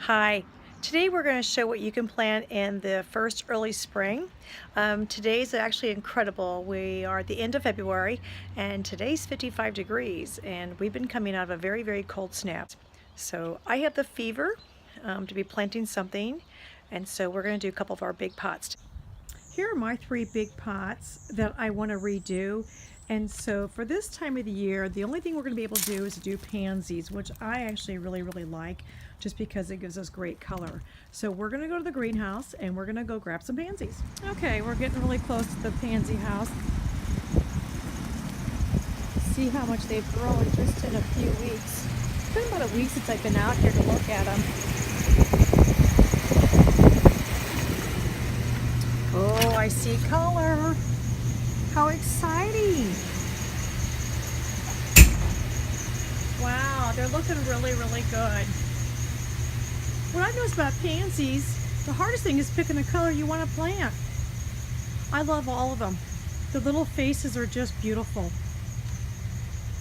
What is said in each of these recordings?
Hi, today we're going to show what you can plant in the first early spring. Today's actually incredible. We are at the end of February and today's 55 degrees and we've been coming out of a very cold snap. So I have the fever to be planting something, and so we're going to do a couple of our big pots. Here are my three big pots that I want to redo. And so for this time of the year, the only thing we're going to be able to do is to do pansies, which I actually really like just because it gives us great color. So we're going to go to the greenhouse and we're going to go grab some pansies. Okay, we're getting really close to the pansy house. See how much they've grown just in a few weeks. It's been about a week since I've been out here to look at them. Oh, I see color. How exciting. Wow, they're looking really good. What I've noticed about pansies, the hardest thing is picking the color you want to plant. I love all of them. The little faces are just beautiful.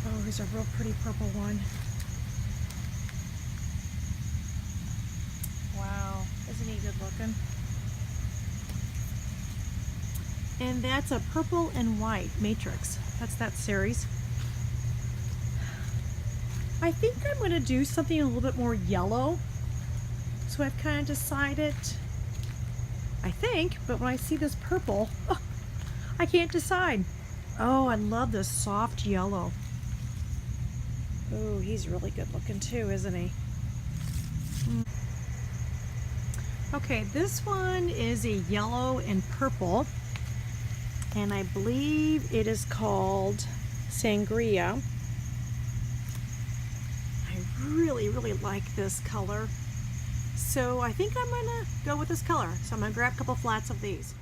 Oh, here's a real pretty purple one. Wow, isn't he good looking? And that's a purple and white matrix. That's that series. I think I'm going to do something a little bit more yellow. So I've kind of decided, I think, but when I see this purple, oh, I can't decide. Oh, I love this soft yellow. Oh, he's really good looking too, isn't he? Okay, this one is a yellow and purple, and I believe it is called Sangria. I really like this color. So I think I'm gonna go with this color. So I'm gonna grab a couple flats of these.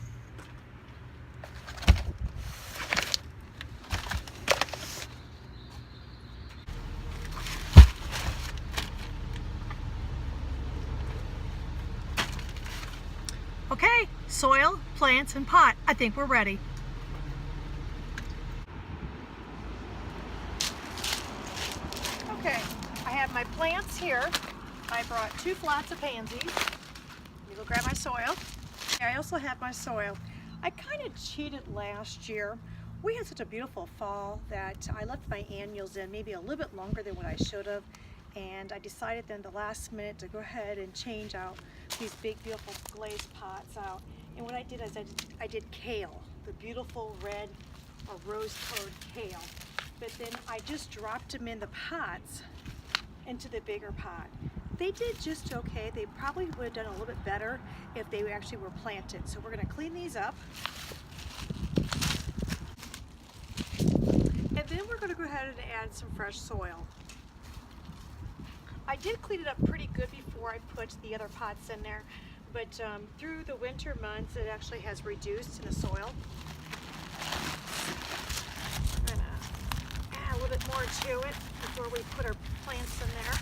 Okay, soil, plants, and pot. I think we're ready. Okay, I have my plants here. I brought 2 flats of pansies. Let me go grab my soil. I also have my soil. I kind of cheated last year. We had such a beautiful fall that I left my annuals in maybe a little bit longer than what I should have. And I decided then the last minute to go ahead and change out these big beautiful glazed pots out. And what I did is I did kale, the beautiful red or rose-colored kale. But then I just dropped them in the pots into the bigger pot. They did just okay. They probably would have done a little bit better if they actually were planted. So we're going to clean these up. And then we're going to go ahead and add some fresh soil. I did clean it up pretty good before I put the other pots in there, but through the winter months it actually has reduced in the soil. I'm going to add a little bit more to it before we put our plants in there.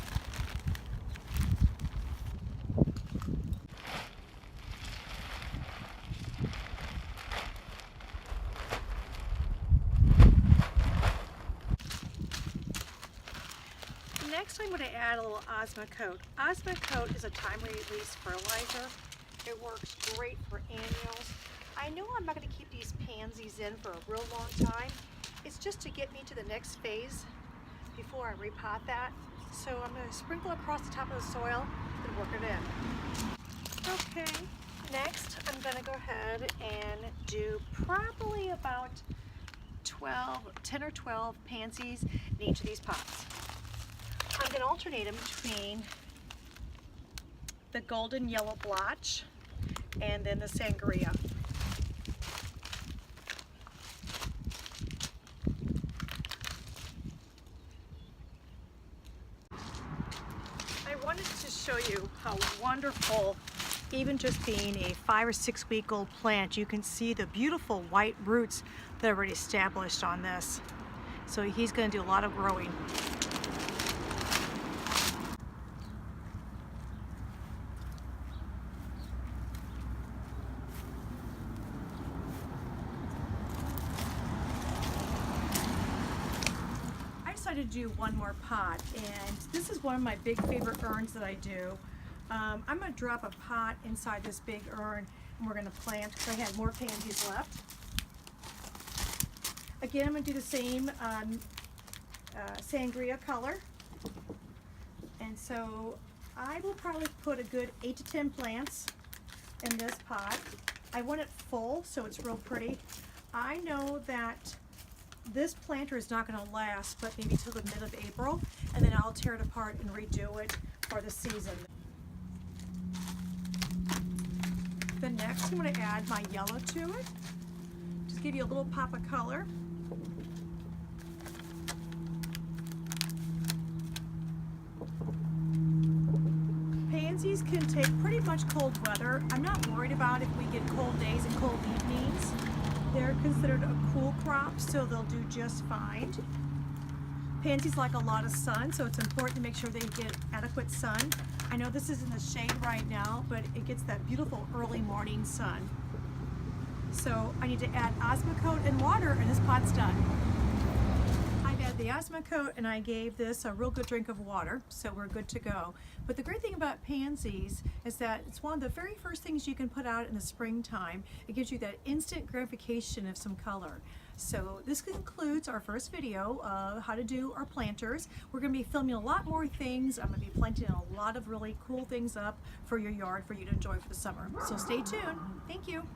Next, I'm going to add a little Osmocote. Osmocote is a time-release fertilizer. It works great for annuals. I know I'm not going to keep these pansies in for a real long time. It's just to get me to the next phase before I repot that. So I'm going to sprinkle across the top of the soil and work it in. Okay, next I'm going to go ahead and do probably about 10 or 12 pansies in each of these pots. I'm going to alternate them between the golden yellow blotch and then the sangria. I wanted to show you how wonderful, even just being a 5 or 6 week old plant, you can see the beautiful white roots that are already established on this. So he's going to do a lot of growing. decided to do one more pot, and this is one of my big favorite urns that I do. I'm going to drop a pot inside this big urn, and we're going to plant because I had more pansies left. Again, I'm going to do the same sangria color. And so I will probably put a good 8 to 10 plants in this pot. I want it full so it's real pretty. I know that this planter is not going to last but maybe till the mid of April, and then I'll tear it apart and redo it for the season. Then next I'm going to add my yellow to it. Just give you a little pop of color. Pansies can take pretty much cold weather. I'm not worried about if we get cold days and cold evenings. They're considered a cool crop, so they'll do just fine. Pansies like a lot of sun, so it's important to make sure they get adequate sun. I know this is in the shade right now, but it gets that beautiful early morning sun. So I need to add Osmocote and water, and this pot's done. I've added the Osmocote, and I gave this a real good drink of water, so we're good to go. But the great thing about pansies is that it's one of the very first things you can put out in the springtime. It gives you that instant gratification of some color. So this concludes our first video of how to do our planters. We're going to be filming a lot more things. I'm going to be planting a lot of really cool things up for your yard for you to enjoy for the summer. So stay tuned. Thank you.